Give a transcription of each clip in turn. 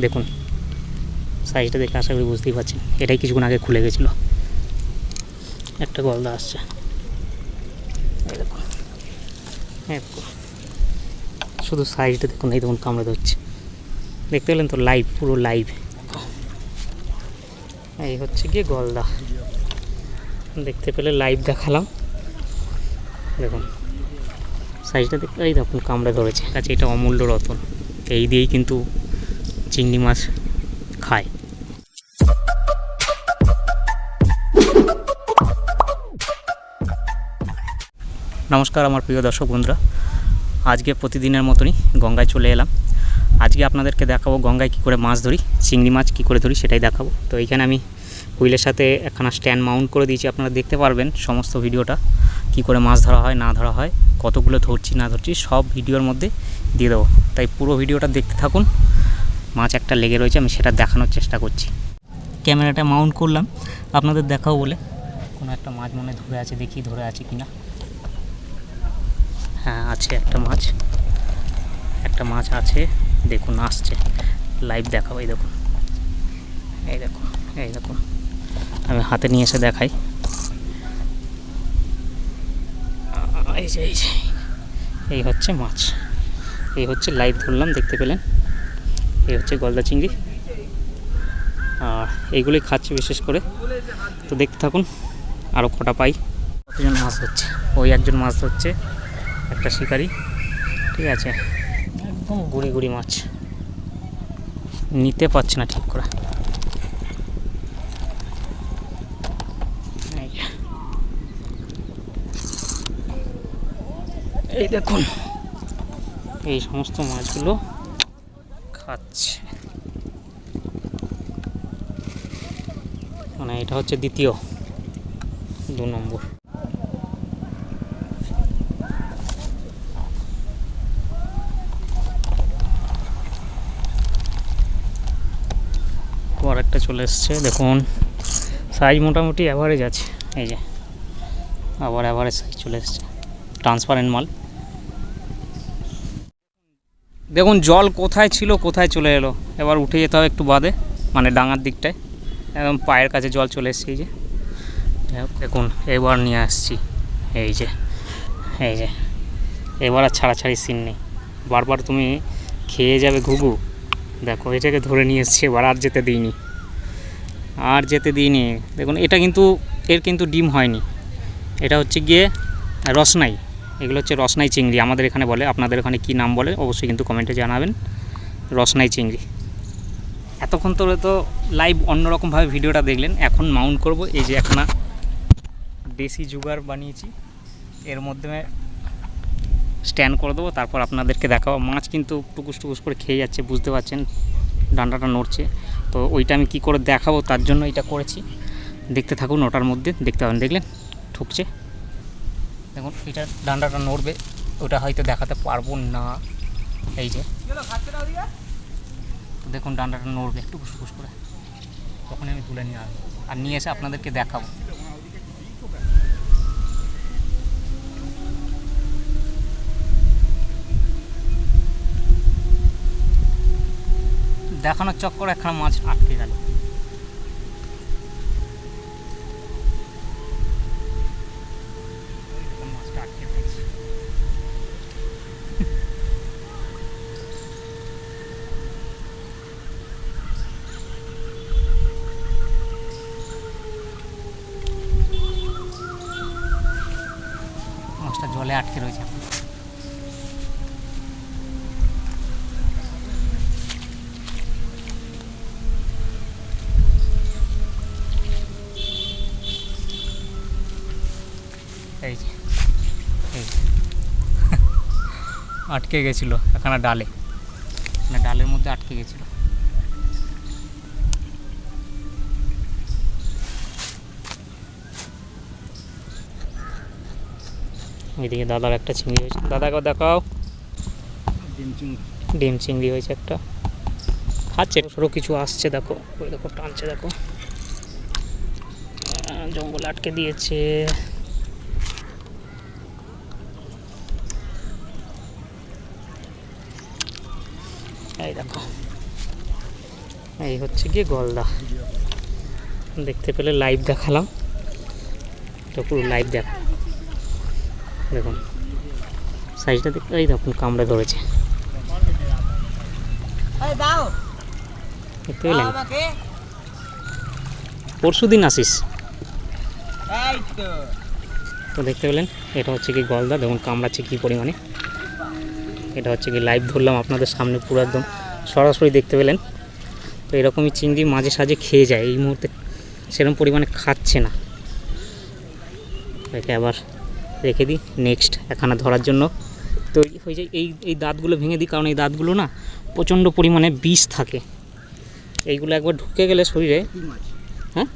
দেখুন সাইজটা দেখে আশা করি বুঝতেই পারছেন, এটাই কিছুক্ষণ আগে খুলে গেছিলো। একটা গলদা আসছে, এই দেখুন, শুধু সাইজটা দেখুন, এই দেখুন কামড়ে ধরছে, দেখতে পেলেন তো, লাইভ, পুরো লাইভ। এই হচ্ছে গিয়ে গলদা, দেখতে পেলে লাইভ দেখালাম। দেখুন সাইজটা দেখতে, এই দেখুন কামড়ে ধরেছে। আচ্ছা, এটা অমূল্য রতন, এই দিয়েই কিন্তু চিংড়ি মাছ খায়। নমস্কার আমার প্রিয় দর্শক বন্ধুরা, আজকে প্রতিদিনের মতনই গঙ্গায় চলে এলাম। আজকে আপনাদেরকে দেখাবো গঙ্গায় কী করে মাছ ধরি, চিংড়ি মাছ কী করে ধরি সেটাই দেখাবো। তো এইখানে আমি হুইলের সাথে একখানা স্ট্যান্ড মাউন্ট করে দিয়েছি, আপনারা দেখতে পারবেন সমস্ত ভিডিওটা, কী করে মাছ ধরা হয় না ধরা হয়, কতগুলো ধরছি না ধরছি সব ভিডিওর মধ্যে দিয়ে দেবো। তাই পুরো ভিডিওটা দেখতে থাকুন। মাছ একটা লেগে রয়েছে, আমি সেটা দেখানোর চেষ্টা করছি। ক্যামেরাটা মাউন্ট করলাম আপনাদের দেখাও বলে। কোনো একটা মাছ মনে ধরে আছে, দেখি ধরে আছে কি না। হ্যাঁ আছে, একটা মাছ আছে, দেখুন আসছে, লাইভ দেখাবো। এই দেখুন, এই দেখুন, আমি হাতে নিয়ে এসে দেখাই। এই হচ্ছে মাছ, এই হচ্ছে লাইভ ধরলাম, দেখতে পেলেন। এই হচ্ছে গলদা চিংড়ি, আর এইগুলোই খাচ্ছি বিশেষ করে। তো দেখতে থাকুন আরও কটা পাই। কতজন মাছ ধরছে, ওই একজন মাছ ধরছে, একটা শিকারি, ঠিক আছে, একদম গুড়ি গুড়ি মাছ, নিতে পারছে না ঠিক করে। এই দেখুন, এই সমস্ত মাছগুলো খাচ্ছে, মানে এটা হচ্ছে দ্বিতীয়, 2 নম্বর। আর একটা চলে এসছে, দেখুন সাইজ মোটামুটি অ্যাভারেজ আছে। এই যে আবার অ্যাভারেজ সাইজ চলে এসছে, ট্রান্সপারেন্ট মাল। দেখুন জল কোথায় ছিল কোথায় চলে এলো, এবার উঠে যেতে হবে একটু বাদে, মানে ডাঙার দিকটায়, একদম পায়ের কাছে জল চলে এসছে। এই যে দেখুন এবার নিয়ে আসছি, এই যে এবার আর ছাড়াছাড়ি সিন নেই, বারবার তুমি খেয়ে যাবে ঘুঘু। দেখো এটাকে ধরে নিয়ে এসছে, এবার আর যেতে দিইনি। দেখুন এটা কিন্তু, এর কিন্তু ডিম হয়নি, এটা হচ্ছে গিয়ে রসনাই। এগুলো হচ্ছে রসনাই চিংড়ি আমাদের এখানে বলে, আপনাদের এখানে কি নাম বলে অবশ্যই কিন্তু কমেন্টে জানাবেন। রসনাই চিংড়ি। এতক্ষণ ধরে তো লাইভ অন্যরকমভাবে ভিডিওটা দেখলেন, এখন মাউন্ট করব। এই যে একখানা দেশি জুগাড় বানিয়েছি, এর মধ্যে স্ট্যান্ড করে দেবো, তারপর আপনাদেরকে দেখাবো। মাছ কিন্তু টুকুস টুকুস করে খেয়ে যাচ্ছে, বুঝতে পারছেন, ডান্ডাটা নড়ছে। তো ওইটা আমি কি করে দেখাবো, তার জন্য এটা করেছি। দেখতে থাকুন, ওটার মধ্যে দেখতে পাবেন। দেখলেন ঠুকছে, দেখুন এটা ডান্ডাটা নড়বে, ওটা হয়তো দেখাতে পারবো না। এই যে দেখুন ডান্ডাটা নড়বে একটু ফুসফুস করে, তখন আমি তুলে নিয়ে আসবো আর নিয়ে এসে আপনাদেরকে দেখাবো। দেখানোর চক্করে একখানা মাছ আটকে গেল। মাছটা আটকে গেছে, মাছটা জলে আটকে রয়েছে। এই যে আটকে গেছিলো একখানা ডালে, মানে ডালের মধ্যে আটকে গেছিলো। এদিকে দাদার একটা চিংড়ি হয়েছে, দাদাকে দেখাও। ডিম চিংড়ি হয়েছে একটা, খাচ্ছে। ছোটো কিছু আসছে, দেখো ওই দেখো টানছে, দেখো জঙ্গলে আটকে দিয়েছে। এই দেখো এই হচ্ছে গিয়ে গলদা, দেখতে পেলে লাইভ দেখালাম, তো পুরো লাইভ দেখা। দেখুন সাইজটা দেখতে, এই দেখুন কামড়ে ধরেছে, দেখতে পেলেন? পরশু দিন আসিস তো, দেখতে পেলেন? এটা হচ্ছে কি গলদা, দেখুন কামড়াচ্ছে কী পরিমাণে। এটা হচ্ছে কি লাইভ ধরলাম আপনাদের সামনে, পুরো একদম সরাসরি দেখতে পেলেন। তো এরকমই চিংড়ি মাঝে সাঝে খেয়ে যায়, এই মুহূর্তে সেরকম পরিমাণে খাচ্ছে না। একে আবার রেখে দিই, নেক্সট একখানা ধরার জন্য তৈরি হয়ে যায়। এই দাঁতগুলো ভেঙে দিই, কারণ এই দাঁতগুলো না প্রচণ্ড পরিমাণে বিষ থাকে, এইগুলো একবার ঢুকে গেলে শরীরে। হ্যাঁ,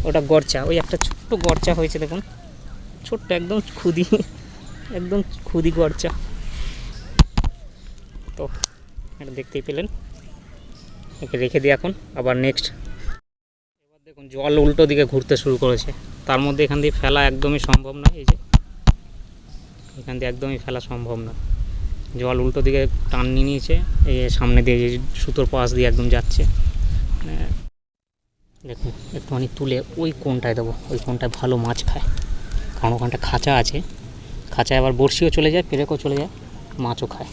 ওটা গরচা, ওই একটা ছোট্ট গরচা হয়েছে দেখুন, ছোট্ট একদম ক্ষুদি গরচা। তো এটা দেখতেই পেলেন, একে রেখে দিই এখন, আবার নেক্সট। এবার দেখুন জল উল্টো দিকে ঘুরতে শুরু করেছে, তার মধ্যে এখান দিয়ে ফেলা একদমই সম্ভব নয়। এই যে এখান দিয়ে একদমই ফেলা সম্ভব না, জল উল্টো দিকে টান নিয়ে নিয়েছে, এই সামনে দিয়ে সুতোর পাশ দিয়ে একদম যাচ্ছে। দেখুন একটুখানি তুলে ওই কোনটায় দেবো, ওই কোনটায় ভালো মাছ খায়, কারণ ওখানটা খাঁচা আছে, খাঁচায় আবার বড়শিও চলে যায়, পেরেকও চলে যায়, মাছও খায়।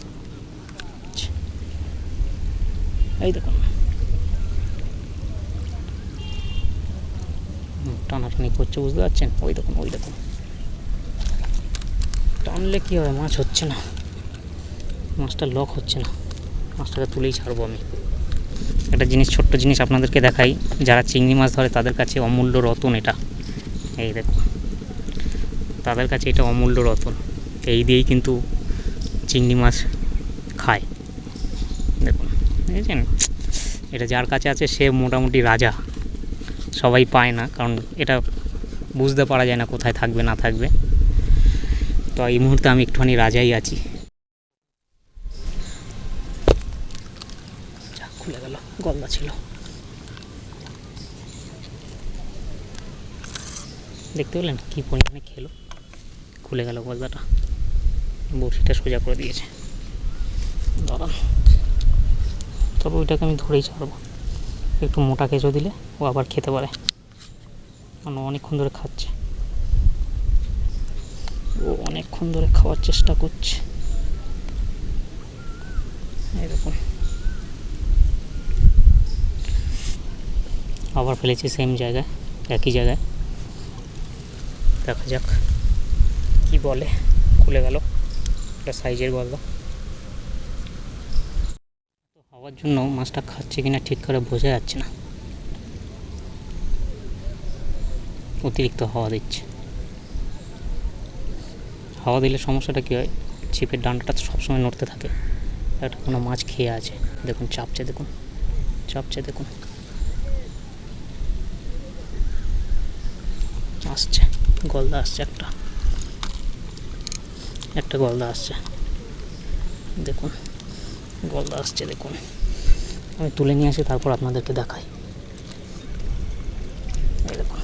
এই দেখুন টানাটানি করছে, বুঝতে পারছেন? ওই দেখুন টানলে কী হয়, মাছ হচ্ছে না, মাছটা লক হচ্ছে না, মাছটাকে তুলেই ছাড়বো আমি। একটা জিনিস, ছোট্ট জিনিস আপনাদেরকে দেখাই, যারা চিংড়ি মাছ ধরে তাদের কাছে অমূল্য রতন এটা। এই দেখুন, তাদের কাছে এটা অমূল্য রতন, এই দিয়েই কিন্তু চিংড়ি মাছ খায়। দেখুন বুঝেছেন, এটা যার কাছে আছে সে মোটামুটি রাজা, সবাই পায় না, কারণ এটা বুঝতে পারা যায় না কোথায় থাকবে না থাকবে। তো এই মুহূর্তে আমি একটুখানি রাজাই আছি। খুলে গেল, গলদা ছিল, দেখতে পেলেন কী পরিমাণে খেলো, খুলে গেল গলদাটা, বড়শিটা সোজা করে দিয়েছে। দাঁড়ান, তবে ওইটাকে আমি ধরেই ছাড়বো, একটু মোটা কেঁচো দিলে ও আবার খেতে পারে, কারণ অনেকক্ষণ ধরে খাচ্ছে, ও অনেকক্ষণ ধরে খাওয়ার চেষ্টা করছে। এরকম আবার ফেলেছি সেম জায়গায়, একই জায়গায়, দেখা যাক কি বলে। খুলে গেল, একটা সাইজের গলদা। তো হওয়ার জন্য মাছটা খাচ্ছে কিনা ঠিক করে বোঝা যাচ্ছে না, অতিরিক্ত হাওয়া দিচ্ছে। হাওয়া দিলে সমস্যাটা কী হয়, ছিপের ডান্ডাটা তো সবসময় নড়তে থাকে, একটা কোনো মাছ খেয়ে আছে, দেখুন চাপছে, দেখুন আসছে গলদা, আসছে একটা গলদা আসছে, দেখুন গলদা আসছে। দেখুন আমি তুলে নিয়ে আসি, তারপর আপনাদেরকে দেখাই। এই দেখুন,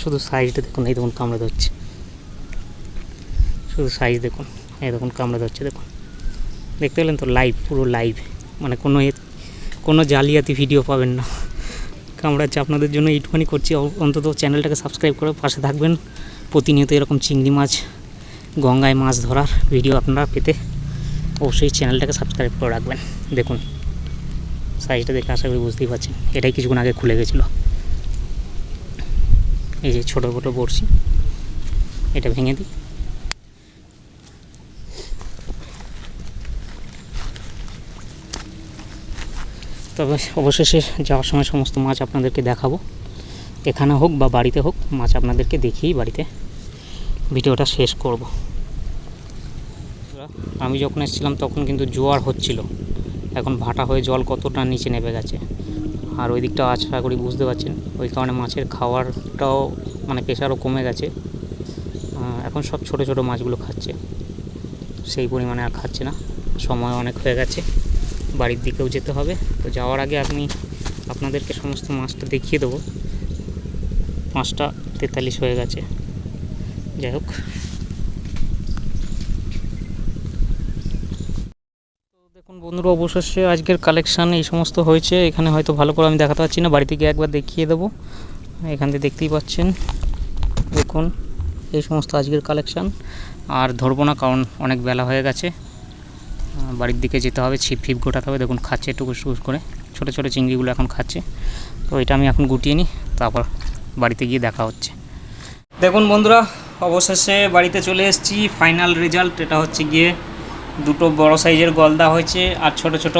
শুধু সাইজটা দেখুন, এই দেখুন কামড়ে ধরছে, শুধু সাইজ দেখুন, এই দেখুন কামড়ে ধরছে, দেখুন দেখতে পেলেন তো? লাইভ, পুরো লাইভ, মানে কোনো জালিয়াতি ভিডিও পাবেন না, কামড়াচ্ছে। আপনাদের জন্য এইটুখানি করছি, অন্তত চ্যানেলটাকে সাবস্ক্রাইব করে পাশে থাকবেন। প্রতিনিয়ত এরকম চিংড়ি মাছ, গঙ্গায় মাছ ধরার ভিডিও আপনারা পেতে অবশ্যই চ্যানেলটাকে সাবস্ক্রাইব করে রাখবেন। দেখুন সাইজটা দেখে আশা করি বুঝতেই পারছেন, এটাই কিছুক্ষণ আগে খুলে গেছিলো। এই যে ছোটো ছোটো বড়শি, এটা ভেঙে দিই। তবে অবশেষে যাওয়ার সময় সমস্ত মাছ আপনাদেরকে দেখাবো, এখানে হোক বা বাড়িতে হোক, মাছ আপনাদেরকে দেখিয়েই বাড়িতে ভিডিওটা শেষ করব। আমি যখন এসেছিলাম তখন কিন্তু জোয়ার হচ্ছিল, এখন ভাটা হয়ে জল কতটা নিচে নেমে গেছে, আর ওই দিকটাও আশা করি বুঝতে পারছেন, ওই কারণে মাছের খাওয়ারটাও মানে প্রেশারও কমে গেছে। এখন সব ছোট ছোট মাছগুলো খাচ্ছে, সেই পরিমাণে আর খাচ্ছে না। সময় অনেক হয়ে গেছে, বাড়ির দিকেও যেতে হবে। তো যাওয়ার আগে আমি আপনাদেরকে সমস্ত মাছটা দেখিয়ে দেবো। 5টা 43 হয়ে গেছে, যাই হোক। তো দেখুন বন্ধুরা অবশেষে আজকের কালেকশান এই সমস্ত হয়েছে। এখানে হয়তো ভালো করে আমি দেখাতে পারছি না, বাড়িতে গিয়ে একবার দেখিয়ে দেবো। এখান থেকে দেখতেই পাচ্ছেন, দেখুন এই সমস্ত আজকের কালেকশান। আর ধরবো না কারণ অনেক বেলা হয়ে গেছে, বাড়ির দিকে যেতে হবে, ছিপ ফিপ গোটাতে হবে। দেখুন খাচ্ছে টুকুস টুকুস করে, ছোটো ছোটো চিংড়িগুলো এখন খাচ্ছে। তো এটা আমি এখন গুটিয়ে নিই, তারপর বাড়িতে গিয়ে দেখা হচ্ছে। দেখুন বন্ধুরা অবশেষে বাড়িতে চলে এসেছি। ফাইনাল রেজাল্ট এটা হচ্ছে গিয়ে দুটো বড় সাইজের গলদা হয়েছে আর ছোট ছোট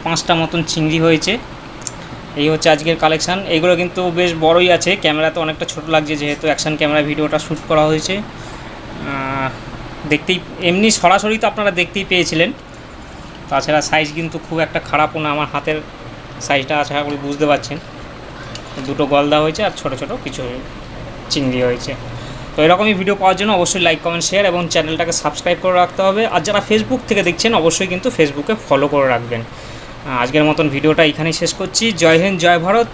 5টা মতন চিংড়ি হয়েছে। এই হচ্ছে আজকের কালেকশান। এগুলো কিন্তু বেশ বড়ই আছে, ক্যামেরাতে অনেকটা ছোট লাগছে যেহেতু অ্যাকশান ক্যামেরা ভিডিওটা শ্যুট করা হয়েছে। দেখতেই এমনি সরাসরি তো আপনারা দেখতেই পেয়েছিলেন, তাছাড়া সাইজ কিন্তু খুব একটা খারাপও না, আমার হাতের সাইজটা আশা করি বুঝতে পারছেন। দুটো গলদা হয়েছে আর ছোট ছোট কিছু চিংড়ি হয়েছে। তো এরকমই ভিডিও পাওয়ার জন্য অবশ্যই লাইক কমেন্ট শেয়ার এবং চ্যানেলটাকে সাবস্ক্রাইব করে রাখতে হবে। আর যারা ফেসবুক থেকে দেখছেন অবশ্যই কিন্তু ফেসবুকে ফলো করে রাখবেন। আজকের মতন ভিডিওটা এখানেই শেষ করছি। জয় হিন্দ, জয় ভারত।